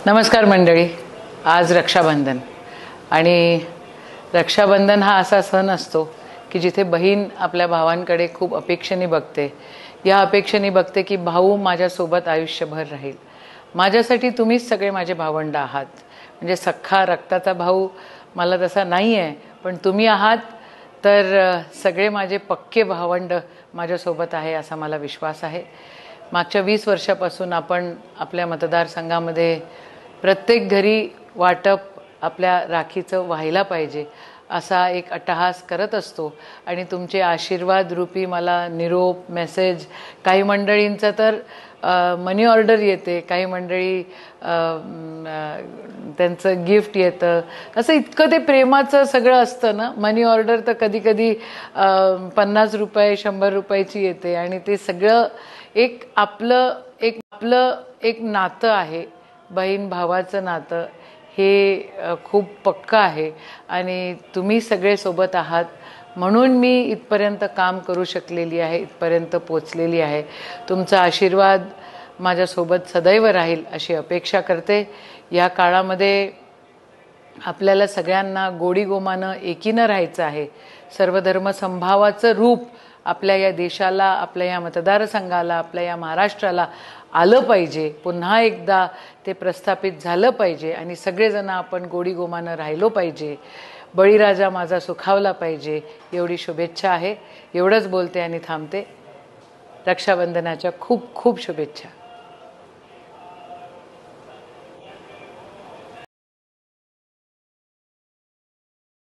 नमस्कार मंडळी. आज रक्षाबंधन आणि रक्षाबंधन हा असा सण असतो की जिथे बहीण आपल्या भावांकडे खूप अपेक्षेने बघते. या अपेक्षेने बघते की भाऊ माझ्यासोबत आयुष्यभर राहील. माझ्यासाठी तुम्हीच सगळे माझे भावंड आहात. म्हणजे सख्खा रक्ताचा भाऊ मला तसा नाही आहे, पण तुम्ही आहात तर सगळे माझे पक्के भावंड माझ्यासोबत आहे असा मला विश्वास आहे. मागच्या 20 वर्षापासून आपण आपल्या मतदारसंघामध्ये प्रत्येक घरी वाटप आपल्या राखीचं व्हायला पाहिजे असा एक अट्टहास करत असतो आणि तुमचे आशीर्वाद रूपी मला निरोप मेसेज, काही मंडळींचं तर मनी ऑर्डर येते, काही मंडळी त्यांचं गिफ्ट येतं. असं इतकं ते प्रेमाचं सगळं असतं ना. मनी ऑर्डर तर कधी कधी 50 रुपये 100 रुपयाची येते आणि ते सगळं आपलं एक नातं आहे. बहीण भावाचं नातं हे खूप पक्का आहे आणि तुम्ही सगळे सोबत आहात म्हणून मी इथपर्यंत काम करू शकलेली आहे, इथपर्यंत पोचलेली आहे. तुमचा आशीर्वाद माझ्यासोबत सदैव राहील अशी अपेक्षा करते. या काळामध्ये आपल्याला सगळ्यांना गोडीगोमानं एकीनं राहायचं आहे. सर्वधर्म समभावाचं रूप आपल्या या देशाला, आपल्या या मतदारसंघाला, आपल्या या महाराष्ट्राला आलं पाहिजे. पुन्हा एकदा ते प्रस्थापित झालं पाहिजे आणि सगळेजण आपण गोडीगोमानं राहिलो पाहिजे. बळीराजा माझा सुखावला पाहिजे एवढी शुभेच्छा आहे. एवढंच बोलते आणि थांबते. रक्षाबंधनाच्या खूप खूप शुभेच्छा.